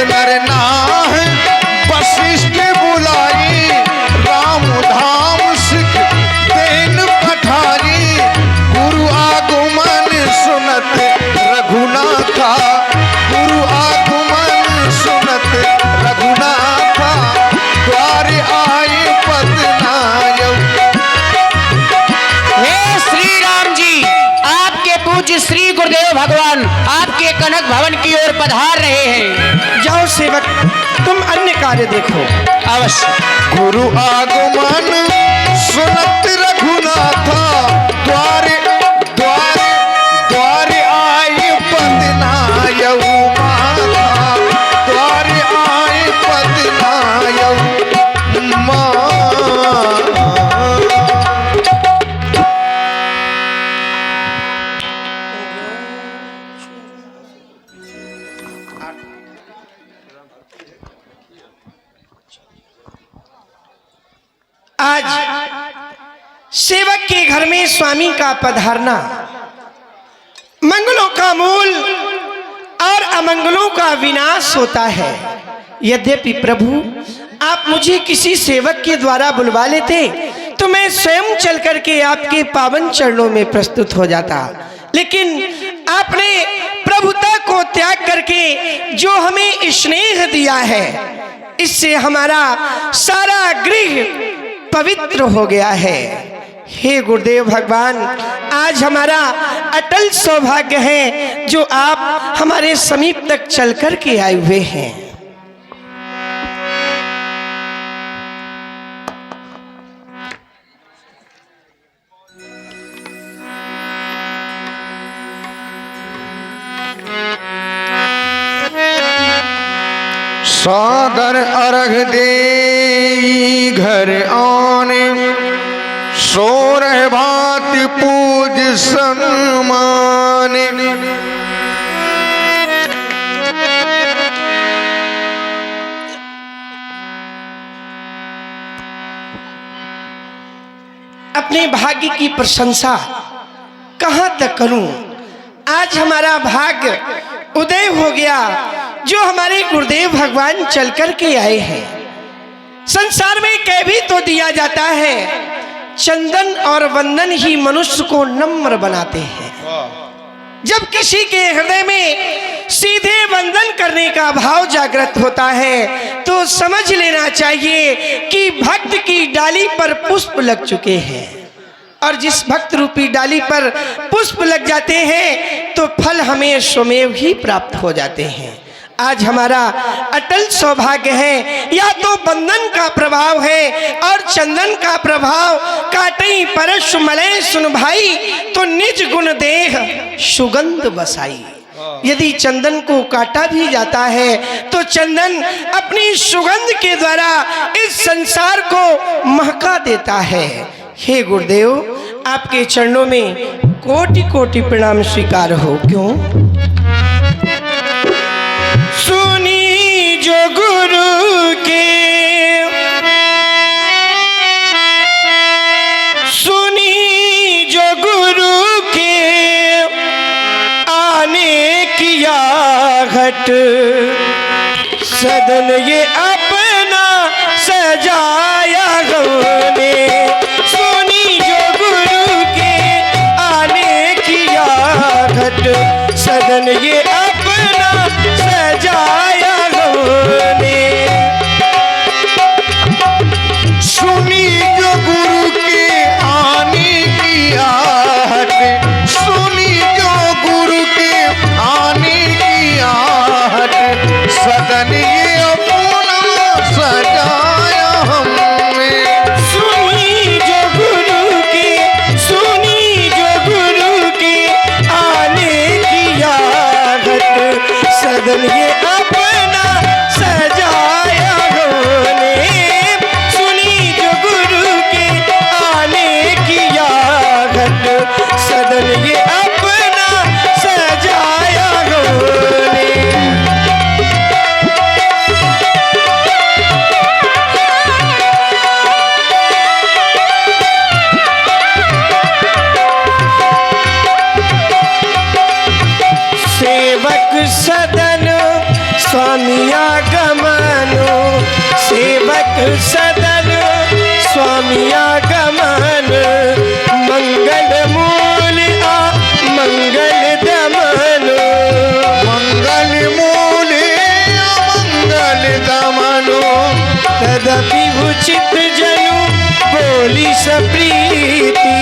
नर नाह वशिष्ठ बुलाई, राम धाम सिख देन पठारी, गुरु आगमन सुनत रघुनाथा, गुरु आगमन सुनत रघुनाथा, द्वार आए पद नायौ। हे श्री राम जी, आपके पूज्य श्री गुरुदेव भगवान आपके कनक भवन की ओर पधार रहे हैं। जाओ सेवक, तुम अन्य कार्य देखो। अवश्य। गुरु आगमन सुनत रघुनाथा, द्वार द्वार द्वार आए पद नायौ माथा, द्वार आए पद नायौ माँ। आज सेवक के घर में स्वामी का पधारना मंगलों का मूल और अमंगलों का विनाश होता है। यद्यपि प्रभु आप मुझे किसी सेवक के द्वारा बुलवा लेते तो मैं स्वयं चल करके आपके पावन चरणों में प्रस्तुत हो जाता, लेकिन आपने प्रभुता को त्याग करके जो हमें स्नेह दिया है, इससे हमारा सारा गृह पवित्र हो गया है। हे गुरुदेव भगवान, आज हमारा अटल सौभाग्य है जो आप हमारे समीप तक चल कर के आए हुए हैं। सादर अर्घ दे घर आने, सोरह भात पूज सम्माने, अपने भाग्य की प्रशंसा कहां तक करूं। आज हमारा भाग्य उदय हो गया जो हमारे गुरुदेव भगवान चल कर के आए हैं। संसार में कह भी तो दिया जाता है, चंदन और वंदन ही मनुष्य को नम्र बनाते हैं। जब किसी के हृदय में सीधे वंदन करने का भाव जागृत होता है तो समझ लेना चाहिए कि भक्त की डाली पर पुष्प लग चुके हैं, और जिस भक्त रूपी डाली पर पुष्प लग जाते हैं तो फल हमें स्वमेव ही प्राप्त हो जाते हैं। आज हमारा अटल सौभाग्य है, या तो बंधन का प्रभाव है और चंदन का प्रभाव। काटई परश मलय सुन भाई, तो निज गुण देह सुगंध बसाई। यदि चंदन को काटा भी जाता है तो चंदन अपनी सुगंध के द्वारा इस संसार को महका देता है। हे गुरुदेव, आपके चरणों में कोटि कोटि प्रणाम स्वीकार हो। क्यों? सुनी जो गुरु के, सुनी जो गुरु के आने किया घट, सदन ये अपना सजाया हमने। सुनी जो गुरु के आने किया घट, सदन ये अपना सजाया हमने। सुनी जो गुरु के आने की आहट, सुनी जो गुरु के आने की आहट, सदन ये अपना सजाया हमने। सुनी जो गुरु के, सुनी जो गुरु के आने की आहट, सदन ये अपना सजाया हमने। सुनी जो गुरु के आने की आहट, सदन ये अपना सजाया हमने। सेवक सदन स्वामी आगमनो सेवक सदन स्वामी आगमन मंगल मूल मंगल दमन मंगल मूले मंगल दमनो तदपि उचित जनु बोली सप्रीति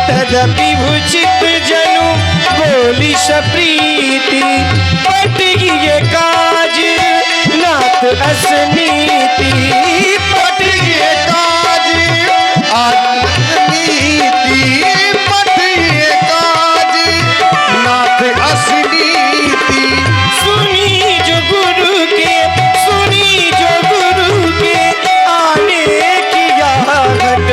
तदपि उचित जनु बोली सप्रीति पट ये काज नाथ असनीति पट ये काज नीति पट ये काज नाथ असनीति सुनी जो गुरु के आने की यागट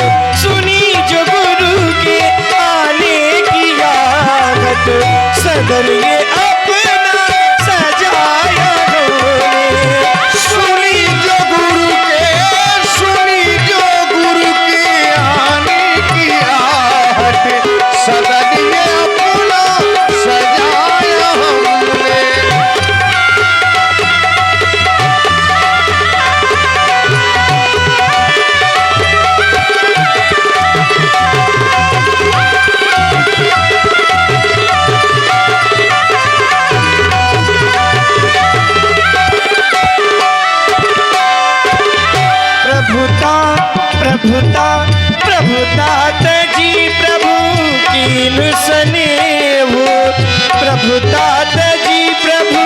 सुनी जो गुरु के आने की यागट सदन ये अपना सजाया उन्होंने सुनी जो गुरु के आने की आहट सदन ये अपना सजाया हमने प्रभुता तजी प्रभु कीन सनेह प्रभुता तजी प्रभु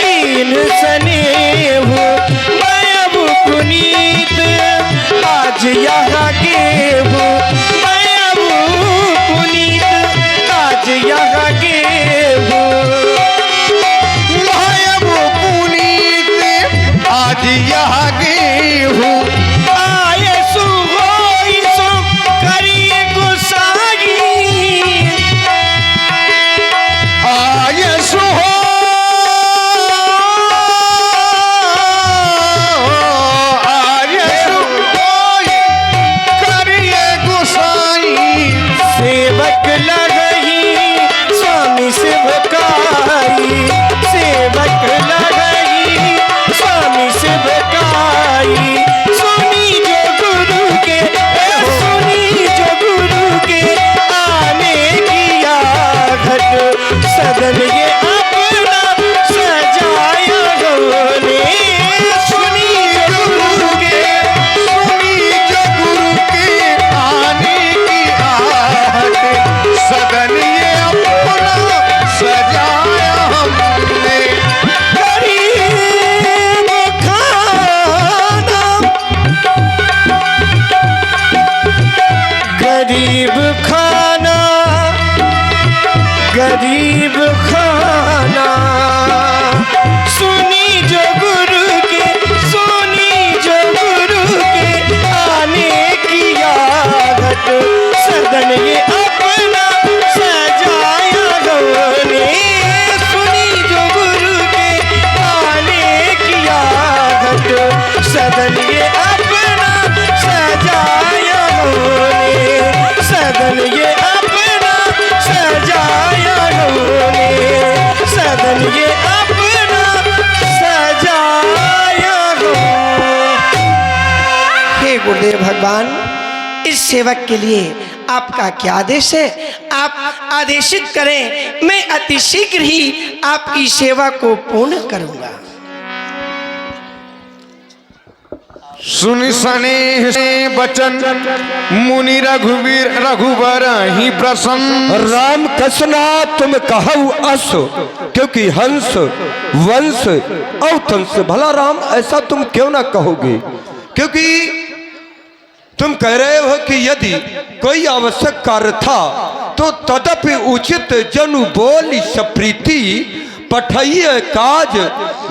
कीन सनेह मैं अब पुनीत आज यहाँ गेहूँ मैं अब पुनीत आज यहाँ गेहूँ मायब पुनीत आज यहाँ गेहूँ आए सुहोई सो करिए गुसाई आय सुहो आय सुहोय करिए गोसाई सेवक लगही स्वामी सेवकाई सेवक लगही स्वामी सेवकाई सुनी जो गुरु के आने की आघट सदन ये अपना सजाया गौने सुनी जो गुरु के आने की आहट सदन ये अपना सजाया हमने गरीब खाना गरीब खाना सुनी जो गुरु के आने की आदत सदन ये अपना सजाया गौने सुनी जो गुरु के आने की आदत सदन ये अपना सजाया गौने सदन ये अपना सजाया गौने सदन ये अपना सजाया गौने हे गुरुदेव भगवान इस सेवक के लिए आपका क्या आदेश है आप आदेशित करें मैं अति शीघ्र ही आपकी सेवा को पूर्ण करूंगा सुनि सने बचन मुनि रघुबर ही प्रसन्न राम कसना तुम कहु अस क्योंकि हंस वंश और तंस भला राम ऐसा तुम क्यों ना कहोगे क्योंकि तुम कह रहे हो कि यदि कोई आवश्यक कार्य था तो तदपि उचित जनु बोली सप्रीति पठइय काज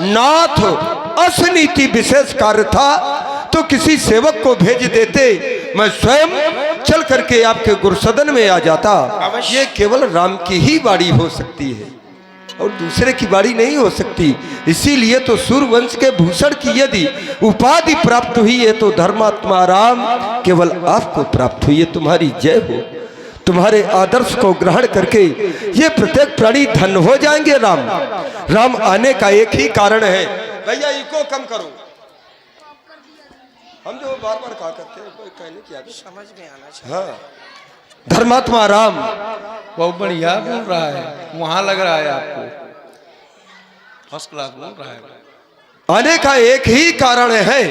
नाथ असनीति विशेष कार्य था तो किसी सेवक को भेज देते मैं स्वयं चल करके आपके गुरुसदन में आ जाता ये केवल राम की ही वाणी हो सकती है और दूसरे की वाणी नहीं हो सकती इसीलिए तो सूर्यवंश के भूषण की यदि उपाधि प्राप्त हुई है तो धर्मात्मा राम केवल आपको प्राप्त हुई है तुम्हारी जय हो तुम्हारे आदर्श को ग्रहण करके ये प्रत्येक प्राणी धन्य हो जाएंगे राम आने का एक ही कारण है भैया इको कम करो। हम जो बार बार कहा करते हैं कोई कहने की आदत समझ में आना चाहिए। हाँ, धर्मात्मा राम बहुत बढ़िया बोल रहा है, वहां लग रहा है आपको फर्स्ट क्लास बोल रहा है। आने का एक ही कारण है,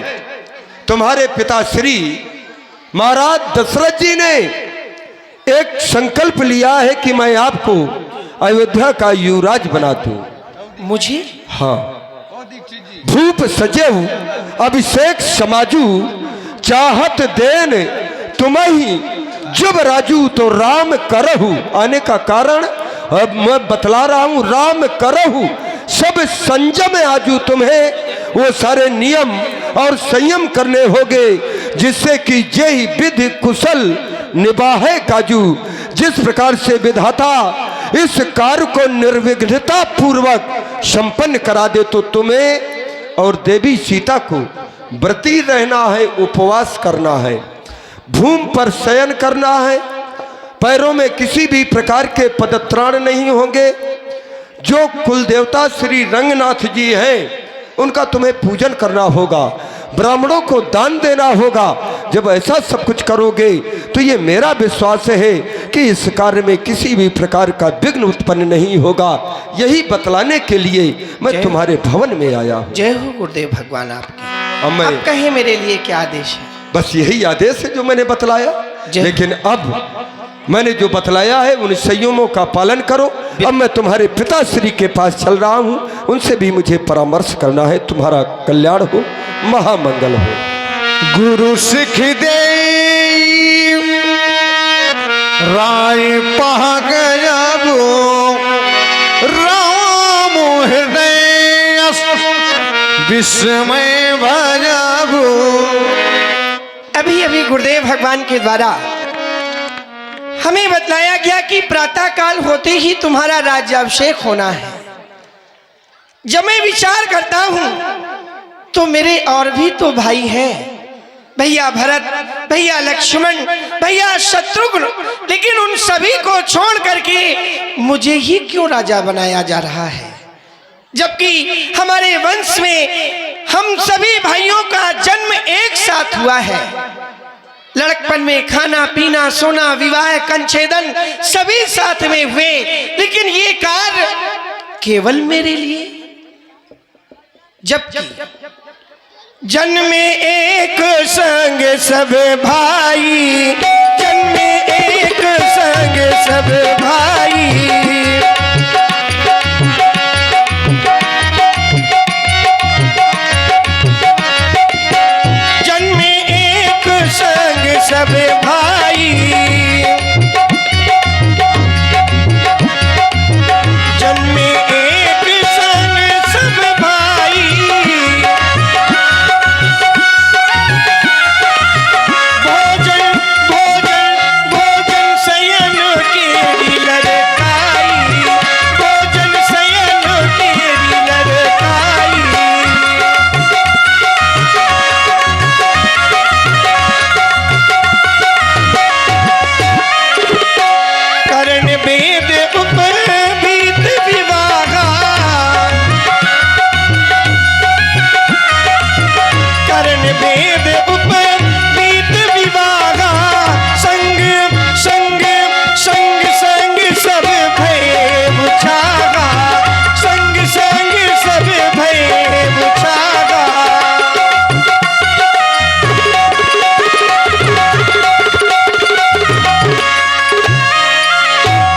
तुम्हारे पिता श्री महाराज दशरथ जी ने एक संकल्प लिया है कि मैं आपको अयोध्या का युवराज बना दूं। मुझे? हाँ, भूप सजेव अभिषेक समाजू चाहत देन तुम्ही जब राजू तो राम करहु। आने का कारण अब मैं बतला रहा हूं, राम करहु सब संयम आजू। तुम्हें वो सारे नियम और संयम करने होंगे जिससे कि जय विधि कुशल निभाए काजू। जिस प्रकार से विधाता इस कार्य को निर्विघ्नता पूर्वक संपन्न करा दे, तो तुम्हें और देवी सीता को व्रती रहना है, उपवास करना है, भूमि पर शयन करना है, पैरों में किसी भी प्रकार के पदत्राण नहीं होंगे। जो कुल देवता श्री रंगनाथ जी हैं उनका तुम्हें पूजन करना होगा, ब्राह्मणों को दान देना होगा। जब ऐसा सब कुछ करोगे तो ये मेरा विश्वास है कि इस कार्य में किसी भी प्रकार का विघ्न उत्पन्न नहीं होगा। यही बतलाने के लिए मैं तुम्हारे भवन में आया। जय हो गुरुदेव भगवान आपकी। अब मैं अब कहे मेरे लिए क्या आदेश है? बस यही आदेश है जो मैंने बतलाया, लेकिन अब मैंने जो बतलाया है उन संयमों का पालन करो। अब मैं तुम्हारे पिताश्री के पास चल रहा हूँ, उनसे भी मुझे परामर्श करना है। तुम्हारा कल्याण हो, महामंगल हो। गुरु सिख दे राय पहा गया वो राम हृदय विस्मय भजा वो। अभी अभी गुरुदेव भगवान के द्वारा हमें बतलाया गया कि प्रातः काल होते ही तुम्हारा राज्याभिषेक होना है। जब मैं विचार करता हूं तो मेरे और भी तो भाई हैं, भैया भरत, भैया लक्ष्मण, भैया शत्रुघ्न, लेकिन उन सभी को छोड़ करके मुझे ही क्यों राजा बनाया जा रहा है? जबकि हमारे वंश में हम सभी भाइयों का जन्म एक साथ हुआ है। लड़कपन में खाना पीना सोना विवाह कंछेदन सभी साथ में हुए, लेकिन ये कार्य केवल मेरे लिए। जबकि जन्मे एक संग सब भाई, जन्मे एक संग सब भाई, जन्मे एक संग सब भाई, जन्मे एक संग सब भाई, भोजन भोजन भोजन शयन केरी लड़काई, भोजन शयन केरी लड़काई। कर्ण वेद उपवीत विवाहा, कर्ण वेद उपवीत विवाहा, संग संग संग संग सब भय बुझागा, संग संग सब भय बुझागा।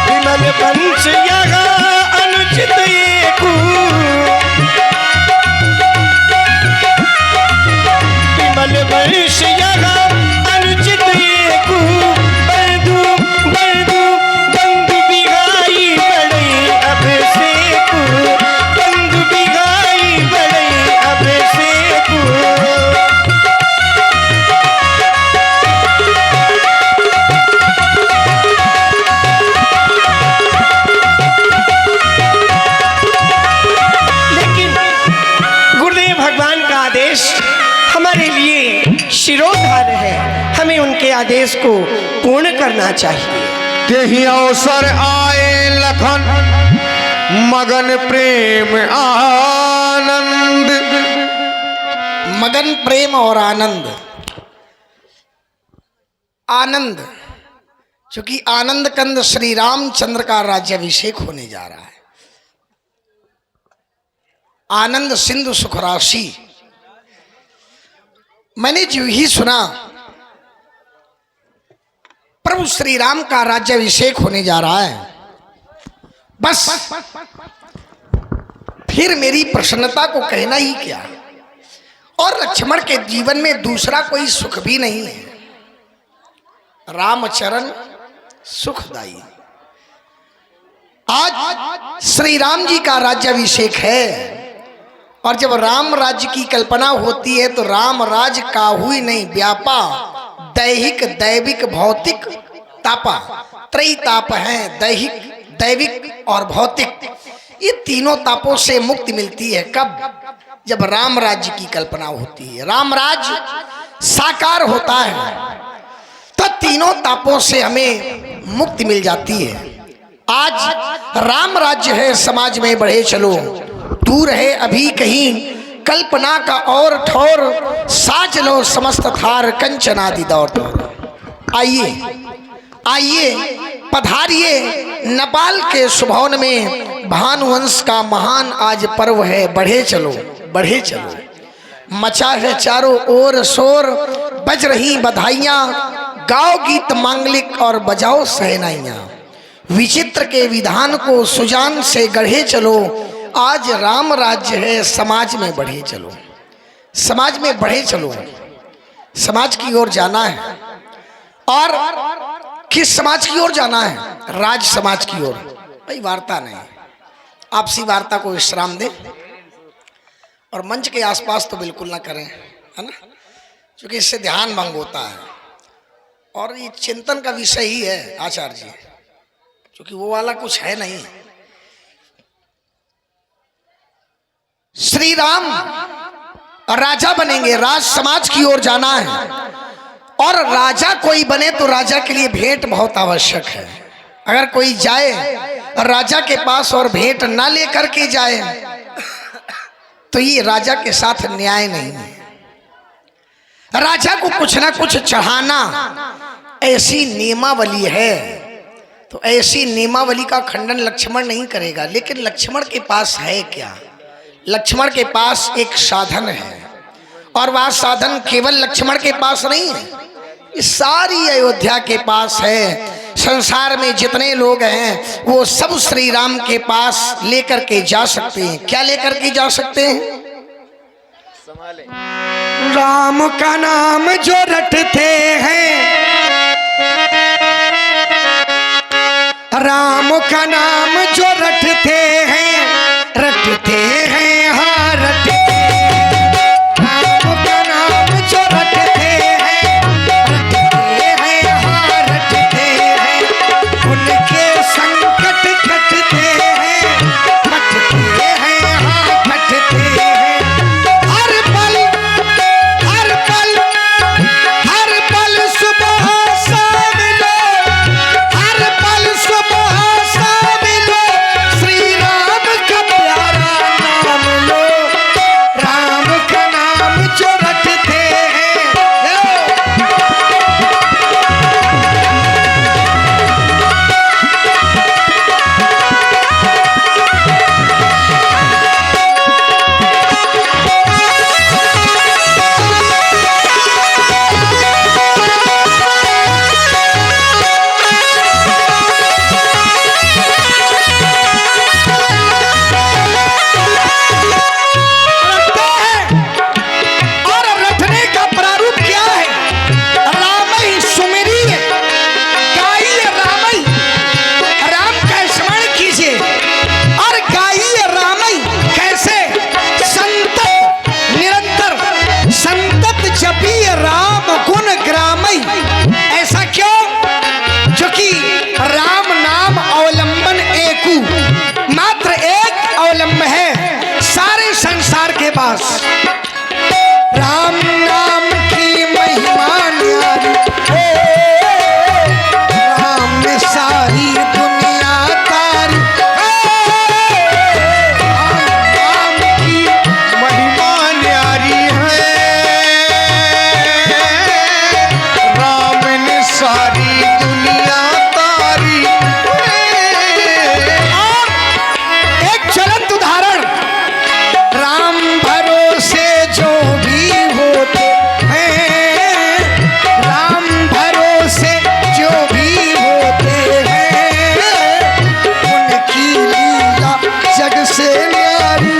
विमल वंश यहाँ अनुचित एकू, विमल वंश यहाँ अनुचित एकू, बंधु बंधु बंधु बिगाई बड़े अभिषेकू, बंधु बिगाई बड़े अभिषेकू। लेकिन गुरुदेव भगवान का आदेश हमारे लिए शिरोधार है, हमें उनके आदेश को पूर्ण करना चाहिए। तेहि अवसर आए लखन मगन प्रेम आनंद मगन प्रेम और आनंद। आनंद, क्योंकि आनंद कंद श्री रामचंद्र का राज्याभिषेक होने जा रहा है। आनंद सिंधु सुख राशि। मैंने जो ही सुना प्रभु श्री राम का राज्याभिषेक होने जा रहा है, बस फिर मेरी प्रसन्नता को कहना ही क्या। और लक्ष्मण के जीवन में दूसरा कोई सुख भी नहीं है। रामचरण सुखदाई। आज श्री राम जी का राज्याभिषेक है, और जब राम राज्य की कल्पना होती है तो राम राज काहू ही नहीं व्यापा, दैहिक दैविक भौतिक तापा। त्रय ताप है, दैहिक दैविक और भौतिक। ये तीनों तापों से मुक्ति मिलती है कब? जब राम राज्य की कल्पना होती है, राम राज्य साकार होता है, तो तीनों तापों से हमें मुक्ति मिल जाती है। आज राम राज्य है, समाज में बढ़े चलो, दूर है अभी कहीं कल्पना का और ठौर, साज लो समस्त थार कंचनादि दौर दौर। आइए आइए पधारिए नेपाल के सुभवन में, भानुवंश का महान आज पर्व है। बढ़े चलो बढ़े चलो, मचा है चारों ओर शोर, बज रही बधाइयाँ, गाओ गीत मांगलिक और बजाओ सहनाइयाँ। विचित्र के विधान को सुजान से गढ़े चलो, आज राम राज्य है, समाज में बढ़े चलो। समाज में बढ़े चलो, समाज की ओर जाना है। और किस समाज की ओर जाना है? राज समाज की ओर। भाई वार्ता नहीं, आपसी वार्ता को विश्राम दें, और मंच के आसपास तो बिल्कुल ना करें, है ना, क्योंकि इससे ध्यान भंग होता है। और ये चिंतन का विषय ही है आचार्य जी, क्योंकि वो वाला कुछ है नहीं। श्री राम राजा बनेंगे, राज समाज की ओर जाना है। और राजा कोई बने तो राजा के लिए भेंट बहुत आवश्यक है। अगर कोई जाए राजा के पास और भेंट ना लेकर के जाए तो ये राजा के साथ न्याय नहीं है। राजा को कुछ ना कुछ चढ़ाना ऐसी नियमावली है, तो ऐसी नियमावली का खंडन लक्ष्मण नहीं करेगा। लेकिन लक्ष्मण के पास है क्या? लक्ष्मण के पास एक साधन है, और वह साधन केवल लक्ष्मण के पास नहीं है, इस सारी अयोध्या के पास है। संसार में जितने लोग हैं वो सब श्री राम के पास लेकर के जा सकते हैं। क्या लेकर के जा सकते हैं? राम का नाम जो रटते हैं, राम का नाम जो रटते हैं, रटते हैं, हाँ रटते हैं। राम का नाम जो रटते हैं, रटते हैं, हाँ रटते हैं। उनके संकट कटते हैं, कटते हैं, हाँ कटते हैं। हर पल हर पल हर पल सुबह शाम लो, हर पल सुबह शाम लो, श्री राम का प्यारा नाम लो। राम का नाम जो रटते हैं, रटते हैं। और रटने का प्रारूप क्या है? रामई सुमिरिए, गाइए रामई, राम का स्मरण कीजिए और गाइए रामई। कैसे? संतत निरंतर, संतत जपिए राम गुण ग्रामई। ऐसा क्यों? क्योंकि राम नाम अवलंबन एकू, मात्र एक अवलंबन है सारे संसार के पास। राम नाम की महिमा न्यारी, राम ने सारी दुनिया तारी। राम नाम की महिमा न्यारी है, से न्यारी।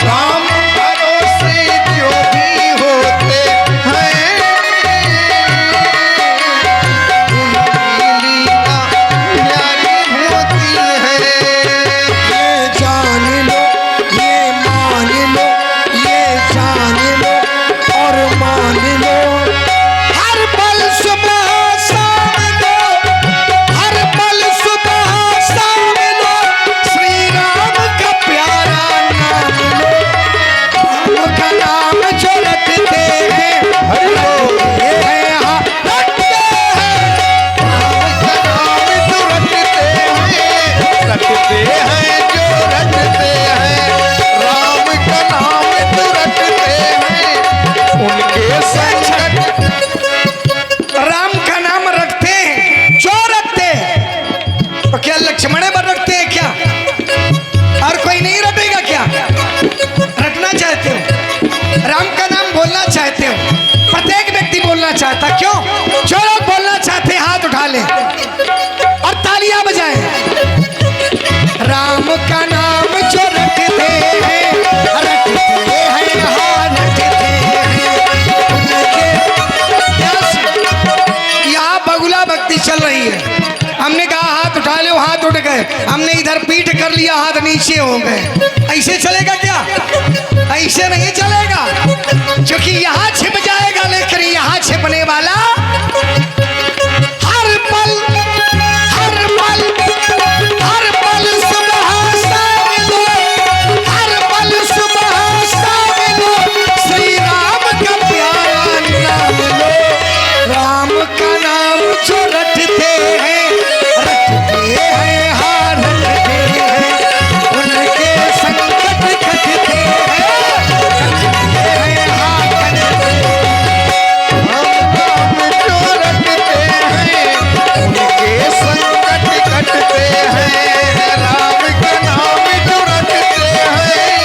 राम भरोसे जो भी होते हैं उनकी लीला न्यारी होती है। ये जान लो, ये मान लो, ये जान लो और मान लो। हर पल सुबह शाम लो, हर पल सुबह शाम लो, श्री राम का प्यारा नाम लो। राम का नाम जो रटते हैं, रटते हैं, हाँ, रटते हैं। राम का नाम जो रटते हैं, रटते हैं, जो रटते हैं। राम का नाम जो रटते हैं, उनके संकट। राम का नाम रटते हैं, जो रटते हैं। तो क्या लक्ष्मण पर रटते हैं क्या? और कोई नहीं रटेगा क्या? रटना चाहते हो, राम का नाम बोलना चाहते हो, प्रत्येक व्यक्ति बोलना चाहता। क्यों? जो लोग बोलना चाहते हैं हाथ उठा लें और तालियां बजाएं। राम का नाम जो रटते हैं, रटते हैं, हाँ रटते हैं। उनके यहाँ बगुला भक्ति चल रही है। हमने कहा हाथ उठा लो, हाथ उठ गए। हमने इधर पीठ कर लिया, हाथ नीचे हो गए। ऐसे चलेगा क्या? ऐसे नहीं चलेगा, क्योंकि यहाँ छिप जाएगा। लेकिन यहाँ छिपने वाला हर पल, हर पल, हर पल सुबह शाम लो, हर पल सुबह शाम लो, श्री राम का प्यारा नाम लो। राम का नाम जो रटते हैं, रटते हैं, हाँ रटते हैं। उनके संकट कटते हैं, कटते हैं, हाँ कटते हैं। राम नाम जो रटते हैं, उनके संकट कटते हैं। राम का नाम जो रटते हैं,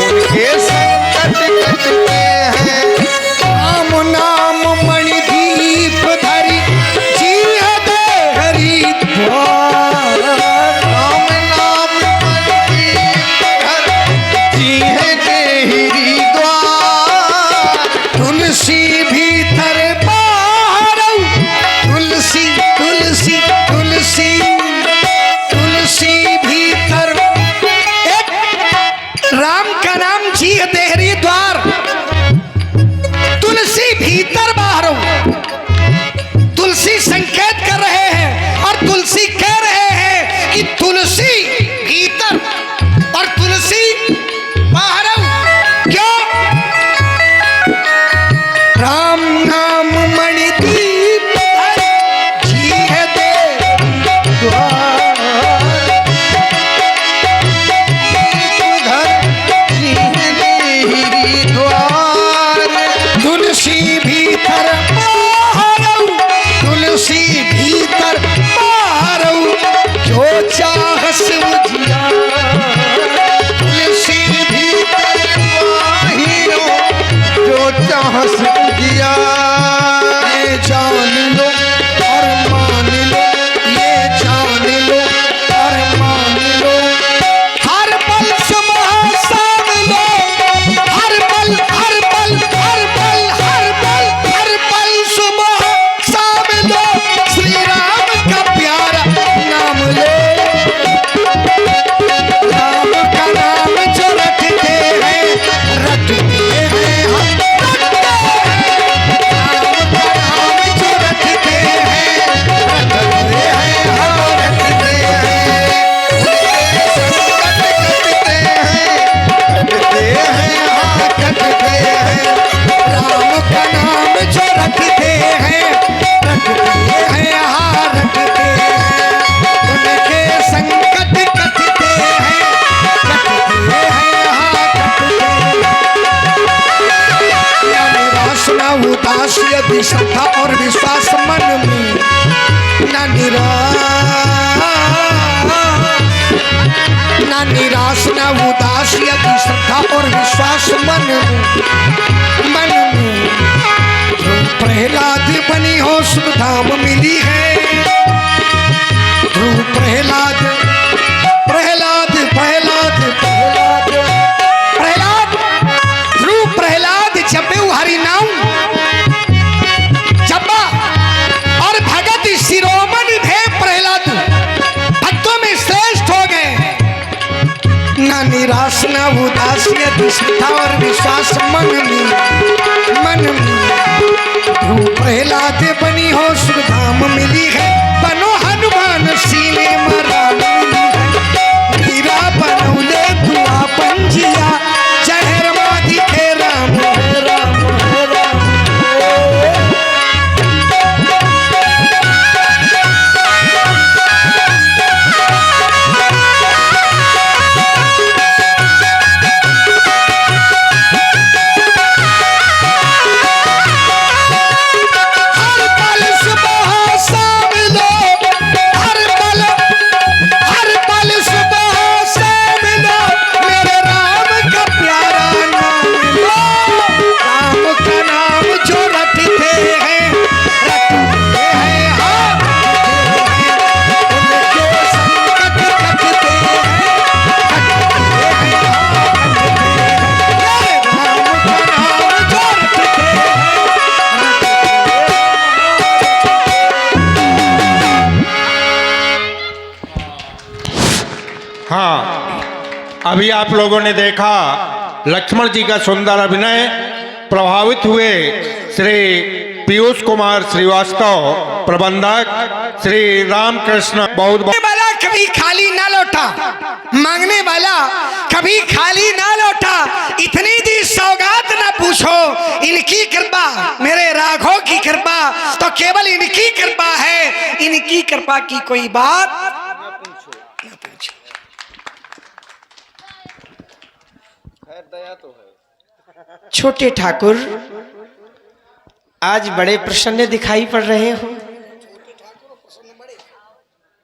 उनके संकट कटते हैं। राम नाम मणिदीप धरी जिया दे हरिद्वार। राम नाम मणिदीप धरी जिया दे हरिद्वार। तुलसी भीतर बाहर, तुलसी तुलसी तुलसी, तुलसी भीतर। एक राम का नाम जिया दे हरिद्वार। तुलसी भीतर बाहर, तुलसी संकेत कर रहे हैं और तुलसी कह रहे हैं कि तुलसी भीतर और तुलसी बाहर। क्यों? राम नाम मणिदीप जिया दे द्वार। घर जिया दे हरिद्वार। तुलसी भीतर बाहर, तुलसी भीतर बाहर, जो चाहस उजियार। तुलसी भीतर बाहर, जो चाहस उजियार। ये जान लो और मान लो, ये जान लो और मान लो। हर पल सुबह शाम लो, हर पल, हर पल, हर पल, हर पल, हर पल सुबह शाम लो, श्री राम का प्यारा नाम लो। राम का नाम जो रटते हैं, रटते हैं, हम रटते हैं। राम का नाम जो रटते हैं, रटते हैं, हम रटते हैं। उनके संकट कटते हैं, कटते हैं, हाँ कटते हैं। राम का नाम जो रटते हैं, रटते हैं, हाँ रटते हैं। उनके संकट कटते हैं, कटते हैं, हाँ कटते हैं। या निराश न उदास यदि श्रद्धा और विश्वास मन में न निराश न उदास यदि श्रद्धा और विश्वास मन में, मन में। ध्रुव प्रहलाद बनी हो सुख धाम मिली है। ध्रुव प्रहलाद, प्रहलाद ना निराश ना उदास यदि श्रद्धा और विश्वास मन में ध्रुव प्रहलाद बनी हो सुख धाम मिली है बनो हनुमान सीने मराम मिली है मीरा बनौले दुआ पंजिया जहर माधी के राम है राम है राम अभी आप लोगों ने देखा लक्ष्मण जी का सुंदर अभिनय। प्रभावित हुए श्री पीयूष कुमार श्रीवास्तव, प्रबंधक श्री रामकृष्ण। बहुत वाला कभी खाली ना लौटा, मांगने वाला कभी खाली ना लौटा। इतनी दी सौगात ना पूछो, इनकी कृपा मेरे राघव की कृपा तो केवल इनकी कृपा है। इनकी कृपा की कोई बात ना पूछो। छोटे ठाकुर आज बड़े प्रसन्न दिखाई पड़ रहे हो।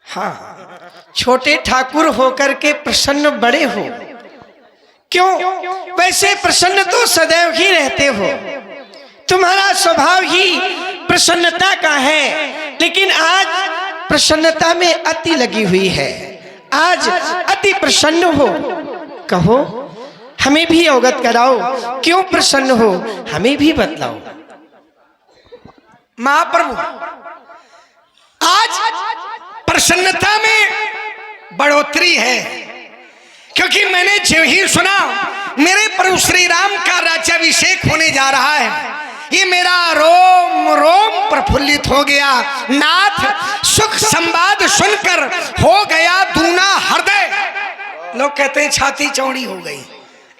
हाँ, छोटे ठाकुर होकर के प्रसन्न बड़े हो। क्यों? वैसे प्रसन्न तो सदैव ही रहते हो, तुम्हारा स्वभाव ही प्रसन्नता का है, लेकिन आज प्रसन्नता में अति लगी हुई है। आज अति प्रसन्न हो, कहो हमें भी अवगत कराओ, क्यों प्रसन्न हो, हमें भी बतलाओ। महाप्रभु, आज प्रसन्नता में बढ़ोतरी है, क्योंकि मैंने जो ही सुना मेरे प्रभु श्री राम का राज्याभिषेक होने जा रहा है, ये मेरा रोम रोम प्रफुल्लित हो गया। नाथ सुख संवाद सुनकर हो गया दूना हृदय। लोग कहते हैं छाती चौड़ी हो गई,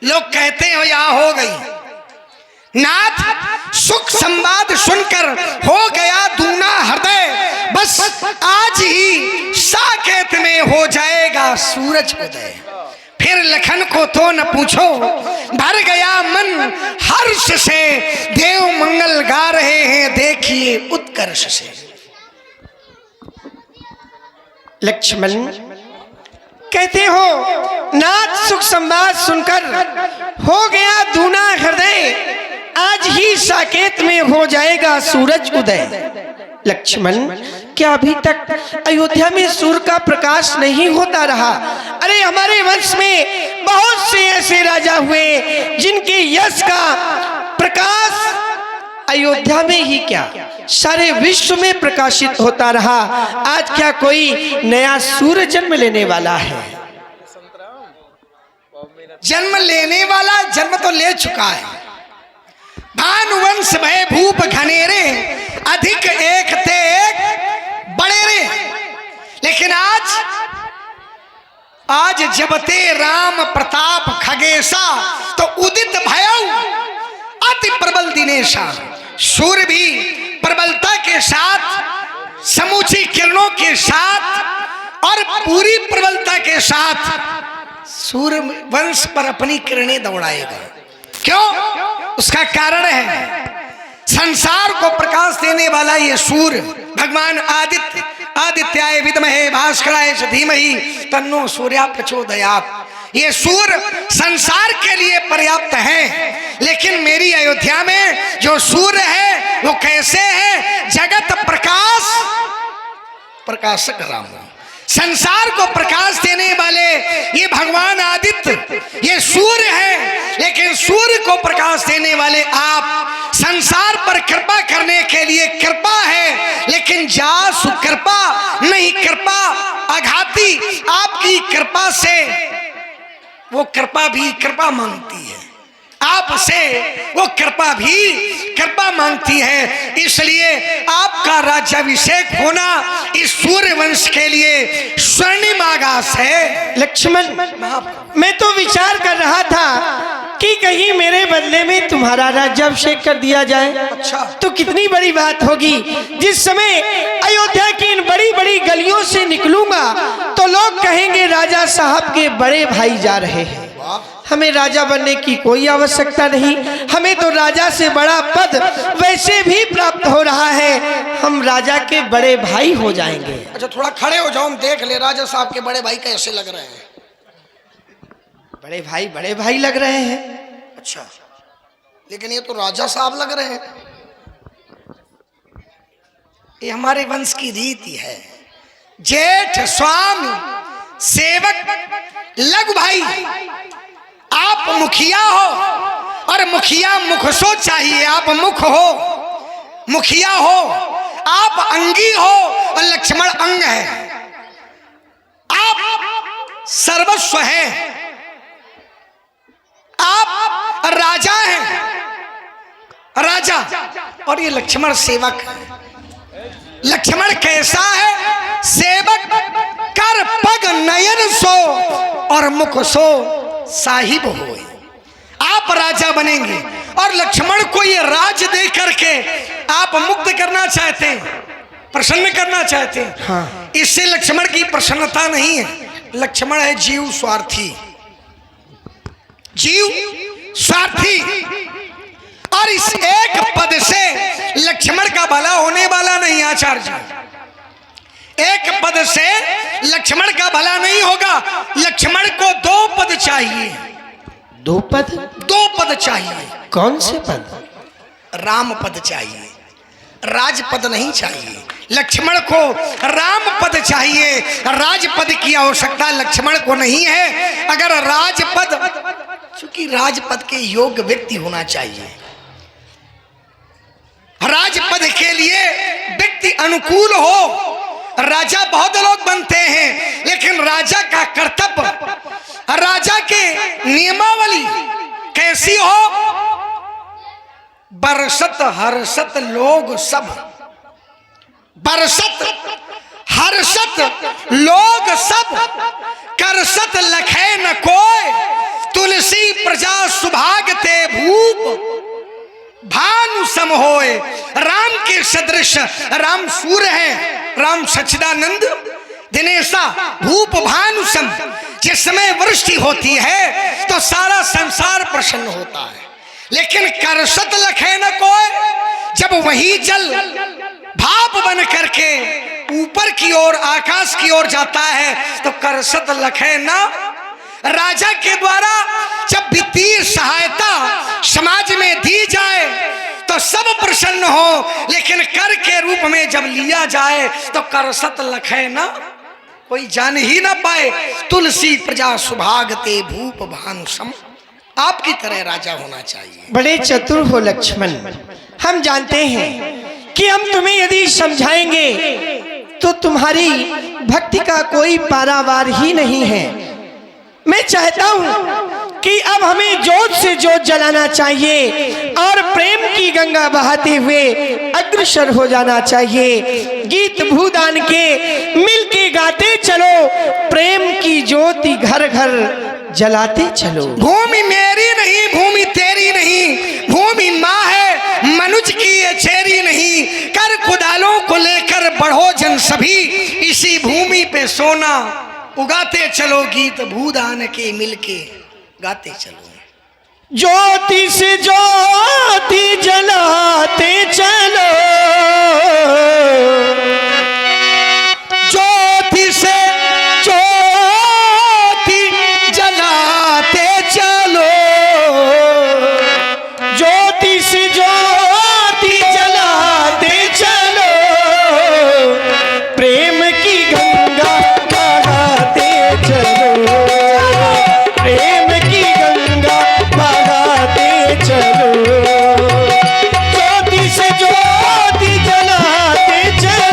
लोग कहते हैं या हो गई। नाथ सुख संवाद सुनकर हो गया दूना हृदय। बस आज ही साकेत में हो जाएगा सूरज उदय। फिर लखन को तो न पूछो, भर गया मन हर्ष से। देव मंगल गा रहे हैं देखिए उत्कर्ष से। लक्ष्मण कहते हो नाथ सुख संवाद सुनकर हो गया दूना हृदय, आज ही साकेत में हो जाएगा सूरज उदय। लक्ष्मण, क्या अभी तक अयोध्या में सूर्य का प्रकाश नहीं होता रहा? अरे हमारे वंश में बहुत से ऐसे राजा हुए जिनके यश का प्रकाश अयोध्या में ही क्या सारे विश्व में प्रकाशित होता रहा। आज क्या कोई नया सूर्य जन्म लेने वाला है? जन्म लेने वाला जन्म तो ले चुका है। भानुवंश भय भूप घनेरे, अधिक एक ते एक बड़े रे। लेकिन आज जब ते राम प्रताप खगेशा, तो उदित भयउ अति प्रबल दिनेशा। सूर्य भी प्रबलता के साथ, समूची किरणों के साथ और पूरी प्रबलता के साथ सूर्य वंश पर अपनी किरणें दौड़ाएगा। क्यों? उसका कारण है संसार को प्रकाश देने वाला ये सूर्य भगवान आदित्य। आदित्याय विद्महे भास्कराय च धीमहि तन्नो सूर्य प्रचोदयात्। ये सूर्य संसार के लिए पर्याप्त है, लेकिन मेरी अयोध्या में जो सूर्य है वो कैसे है? जगत प्रकाश प्रकाशक राम, संसार को प्रकाश देने वाले ये भगवान आदित्य, ये सूर्य है। लेकिन सूर्य को प्रकाश देने वाले आप, संसार पर कृपा करने के लिए कृपा है, लेकिन जासु कृपा नहीं, कृपा आघाती। आपकी कृपा से वो कृपा भी कृपा मांगती है, आपसे वो कृपा भी कृपा मांगती है। इसलिए आपका राज्याभिषेक होना इस सूर्य वंश के लिए स्वर्णिम आगाज है। लक्ष्मण, मैं तो विचार कर रहा था कि कहीं मेरे बदले में तुम्हारा राज्याभिषेक कर दिया जाए। अच्छा। तो कितनी बड़ी बात होगी। जिस समय अयोध्या की इन बड़ी बड़ी गलियों से निकलूंगा तो लोग कहेंगे राजा साहब के बड़े भाई जा रहे हैं। हमें राजा बनने की कोई आवश्यकता नहीं, हमें तो राजा से बड़ा पद वैसे भी प्राप्त हो रहा है, हम राजा के बड़े भाई हो जाएंगे। अच्छा, थोड़ा खड़े हो जाओ, हम देख ले राजा साहब के बड़े भाई कैसे लग रहे हैं। बड़े भाई लग रहे हैं। अच्छा, लेकिन ये तो राजा साहब लग रहे हैं। ये हमारे वंश की रीति है, जेठ स्वामी सेवक लघु भाई। आप मुखिया हो और मुखिया मुखसो चाहिए, आप मुख हो, मुखिया हो, आप अंगी हो और लक्ष्मण अंग है, आप सर्वस्व है, आप राजा हैं, राजा, और ये लक्ष्मण सेवक है। लक्ष्मण कैसा है? सेवक, कर पग नयन सो और मुख सो साहिब होए। आप राजा बनेंगे और लक्ष्मण को ये राज दे करके आप मुक्त करना चाहते हैं, प्रसन्न करना चाहते हैं। हाँ। इससे लक्ष्मण की प्रसन्नता नहीं है। लक्ष्मण है जीव स्वार्थी, जीव स्वार्थी, और इस एक पद से लक्ष्मण का भला होने वाला नहीं। आचार्य जी, एक पद से लक्ष्मण का भला नहीं होगा। लक्ष्मण को दो पद चाहिए। दो पद? दो पद चाहिए। कौन से पद? राम पद चाहिए, राजपद नहीं चाहिए। लक्ष्मण को राम पद चाहिए, राजपद की आवश्यकता लक्ष्मण को नहीं है। अगर राजपद, चूंकि राजपद के योग्य व्यक्ति होना चाहिए, राजपद के लिए व्यक्ति अनुकूल हो। राजा बहुत लोग बनते हैं, लेकिन राजा का कर्तव्य, राजा के नियमावली कैसी हो? बरसत हर्षत लोग सब, बरसत हर्षत लोग सब, करसत लखे न कोय, तुलसी प्रजा सुभागते भूप भानु सम होए। राम के सदृश, राम सूर्य है, राम सच्चिदानंद दिनेशा भूप भानु सम। जिस समय वृष्टि होती है तो सारा संसार प्रसन्न होता है, लेकिन करसत लखे न कोय, जब वही जल भाप बन करके ऊपर की ओर, आकाश की ओर जाता है तो करसत लखे न। राजा के द्वारा जब वित्तीय सहायता समाज में दी जाए तो सब प्रसन्न हो, लेकिन कर के रूप में जब लिया जाए तो करसत लखे न, कोई जान ही ना पाए। तुलसी प्रजा सुभागते भूप भानु सम। आपकी तरह राजा होना चाहिए। बड़े चतुर हो लक्ष्मण। हम जानते हैं कि हम तुम्हें यदि समझाएंगे तो तुम्हारी भक्ति का कोई पारावार ही नहीं है। मैं चाहता हूं कि अब हमें जोत से जोत जलाना चाहिए और प्रेम की गंगा बहाते हुए अग्रसर हो जाना चाहिए। गीत भूदान के मिलके गाते चलो, प्रेम की ज्योति घर घर जलाते चलो। भूमि मेरी नहीं, भूमि तेरी नहीं, भूमि माँ है मनुज की ये चेरी नहीं। कर कुदालों को लेकर बढ़ो जन सभी, इसी भूमि पे सोना उगाते चलो। गीत भूदान के मिलके गाते चलो। ज्योति से ज्योति जलाते चलो, ज्योति से ज्योति जलाते चलो, ज्योति से ज्योति जलाते चलो, प्रेम की गंगा बहाते चलो, प्रेम की गंगा बहाते चलो। ज्योति से ज्योति जलाते चलो,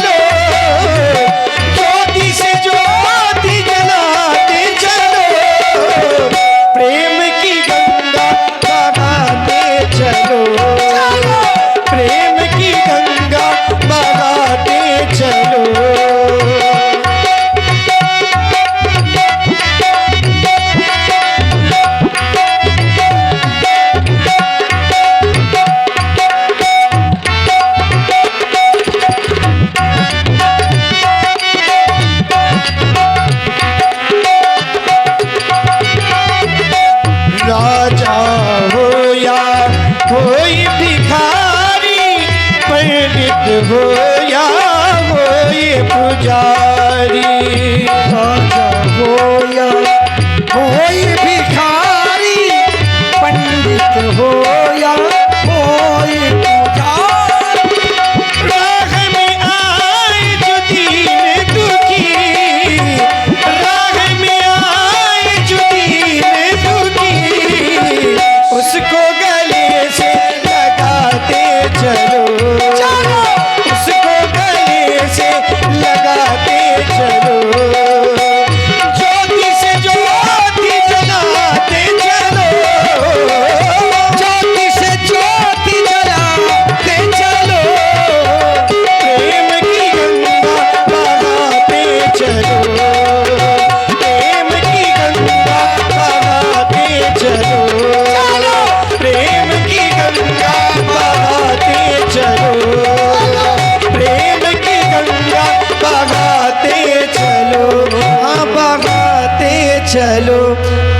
चलो,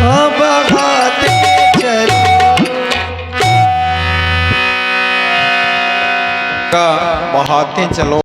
हाँ बहाते चलो। बहाते चलो।